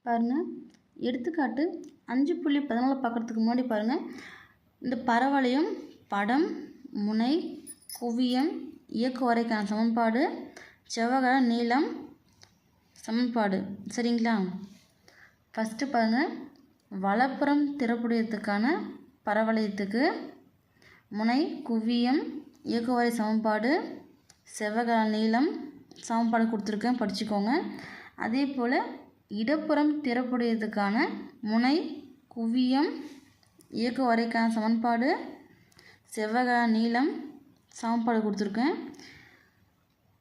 பாருங்கள், எடுத்துக்காட்டு 5.14 பார்க்குறதுக்கு முன்னாடி பாருங்கள், இந்த பரவளையம், படம், முனை, குவியம், இயக்குவரைக்கான சமன்பாடு, செவ்வக நீளம் சமன்பாடு. சரிங்களா? ஃபஸ்ட்டு பாருங்கள், வலப்புறம் திறப்புடையதுக்கான பரவளையத்துக்கு முனை, குவியம், இயக்குவரை சமன்பாடு, செவ்வக நீளம் சமன்பாடு கொடுத்துருக்கேன், படிச்சுக்கோங்க. அதே போல் இடப்புறம் திறப்புடையதுக்கான முனை, குவியம், இயக்குவரைக்கான சமன்பாடு, செவ்வக நீளம் சமன்பாடு கொடுத்துருக்கேன்.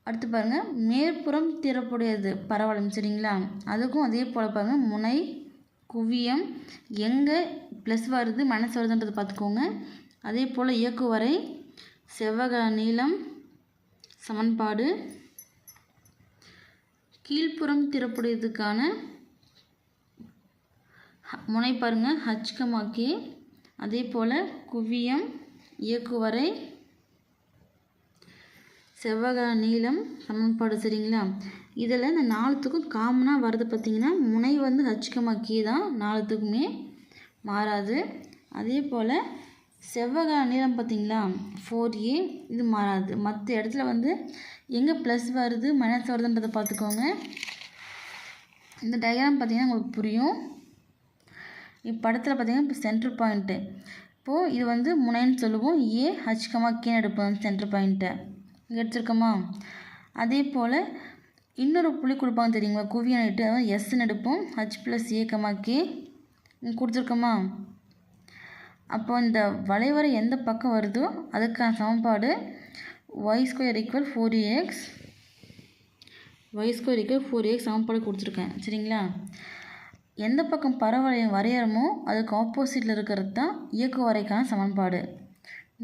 அடுத்து பாருங்கள், மேற்புறம் திறப்புடையது பரவளையம். சரிங்களா? அதுக்கும் அதே போல் பாருங்கள், முனை, குவியம், எங்கே ப்ளஸ் வருது மைனஸ் வருதுன்றது பார்த்துக்கோங்க. அதே போல் இயக்குவரை, செவ்வக நீளம் சமன்பாடு, கீழ்ப்புறம் திறப்புடையதுக்கான முனை பாருங்கள் H, அதே போல் குவியம், இயக்குவரை, செவ்வக நீளம் சமன்பாடு. சரிங்களா? இதில் இந்த 4த்துக்கும் காமனாக வருது பார்த்திங்கன்னா, முனை வந்து H, தான் 4த்துக்குமே மாறாது. அதே போல் செவ்வக நீளம் பார்த்திங்களா 4a, இது மாறாது. மற்ற இடத்துல வந்து எங்கே ப்ளஸ் வருது மைனஸ் வருதுன்றதை பார்த்துக்கோங்க. இந்த டயக்ராம் பார்த்திங்கன்னா உங்களுக்கு புரியும். இப்படத்தில் பார்த்திங்கன்னா இப்போ சென்டர் பாயிண்ட்டு, இப்போது இது வந்து முனைன்னு சொல்லுவோம். H, Kன்னு எடுப்போம் சென்டர் பாயிண்ட்டை இங்கே எடுத்துருக்கோமா. அதே போல் இன்னொரு புள்ளி கொடுப்பாங்க தெரியுங்களா, குவியம் இட்டு, அதாவது எஸ்ன்னு எடுப்போம். H + A, K இங்கே கொடுத்துருக்கோமா. அப்போ இந்த வளைவரை எந்த பக்கம் வருதோ அதுக்கான சமன்பாடு y² = 4ax, y² = 4ax சமன்பாடு கொடுத்துருக்கேன். சரிங்களா? எந்த பக்கம் பரவளையம் வரையறமோ அதுக்கு ஆப்போசிட்டில் இருக்கிறது தான் இயக்குவரைக்கான சமன்பாடு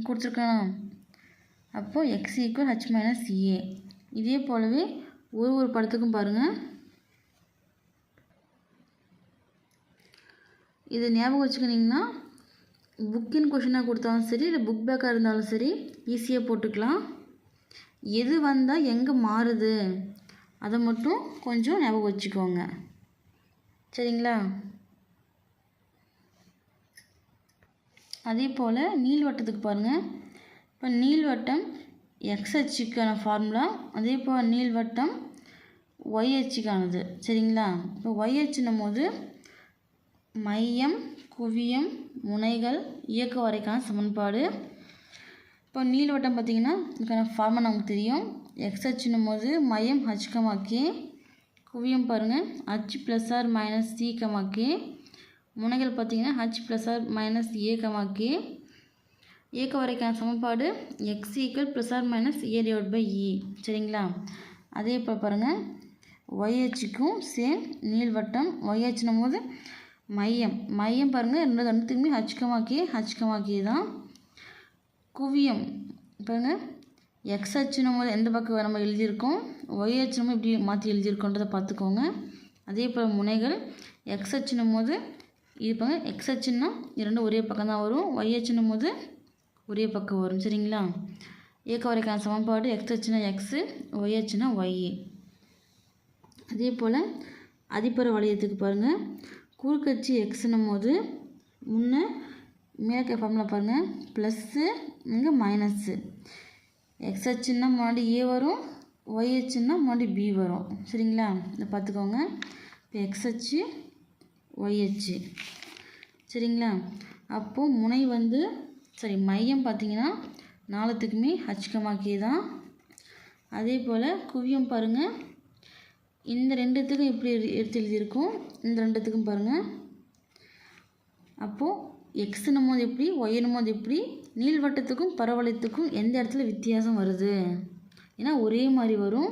கொடுத்துருக்கேன். அப்போது x = h - a. இதே போலவே ஒரு படத்துக்கும் பாருங்கள். இது ஞாபகம் வச்சுக்கிட்டிங்கன்னா புக்கின் கொஷினாக கொடுத்தாலும் சரி, இல்லை புக் பேக்காக இருந்தாலும் சரி, ஈஸியாக போட்டுக்கலாம். எது வந்தால் எங்கே மாறுது அதை மட்டும் கொஞ்சம் ஞாபகம் வச்சுக்கோங்க. சரிங்களா? அதே போல் நீள்வட்டத்துக்கு பாருங்கள். இப்போ நீள்வட்டம் எக்ஸ் அச்சுக்கான ஃபார்முலா, அதே போல் நீள்வட்டம் ஒய் அச்சுக்கானது. சரிங்களா? இப்போ ஒய் அச்சுன்னும் போது மையம், குவியம், முனைகள், இயக்குவரைக்கான சமன்பாடு. இப்போ நீள்வட்டம் பார்த்திங்கன்னா இதுக்கான ஃபார்முலா நமக்கு தெரியும். எக்ஸ் அச்சுன்னும் போது மையம் H, K, குவியம் பாருங்கள் H ± C, K, முனைகள் பார்த்திங்கன்னா H ± A, K, இயக்குவரைக்கான சமன்பாடு x = ± a/e. சரிங்களா? அதே போல் பாருங்கள், y அச்சுக்கும் சேம் நீள்வட்டம். y அச்சுன்னும் போது மையம் பாருங்கள் ரெண்டுத்துக்குமே H, K தான். குவியம் பாருங்கள், எக்ஸ் அச்சுன்னும் போது எந்த பக்கம் நம்ம எழுதியிருக்கோம், y அச்சுன்னும் இப்படி மாற்றி எழுதியிருக்கோன்றதை பார்த்துக்கோங்க. அதே போல் முனைகள் எக்ஸ் அச்சுன்னும் போது இது பாருங்கள், எக்ஸ் அச்சுன்னா இரண்டும் ஒரே பக்கம் தான் வரும், y அச்சுன்னும் போது ஒரே பக்கம் வரும். சரிங்களா? இயக்குவரைக்கான சமன்பாடு எக்ஸ் அச்சுனா எக்ஸு, ஒய் அச்சுனா ஒய். அதே போல் அதிபர வளையத்துக்கு பாருங்கள், குறுக்கச்சு எக்ஸுன்னும் போது முன்னே மேற்க ஃபார்முலா பாருங்கள், ப்ளஸ்ஸு இங்கே மைனஸ்ஸு. எக்ஸ் அச்சுன்னா முன்னாடி ஏ வரும், ஒய் அச்சுன்னா முன்னாடி பி வரும். சரிங்களா? இதை பார்த்துக்கோங்க. இப்போ எக்ஸ் அச்சு, ஒய் அச்சு. சரிங்களா? அப்போது முனை வந்து மையம் பார்த்திங்கன்னா 4த்துக்குமே H, K தான். அதே போல் குவியம் பாருங்கள், இந்த 2த்துக்கும் எப்படி எடுத்து எழுதியிருக்கோம், இந்த 2த்துக்கும் பாருங்கள். அப்போது எக்ஸுன்னும் போது எப்படி, ஒய்னும் போது எப்படி, நீள்வட்டத்துக்கும் பரவளையத்துக்கும் எந்த இடத்துல வித்தியாசம் வருது, ஏன்னா ஒரே மாதிரி வரும்.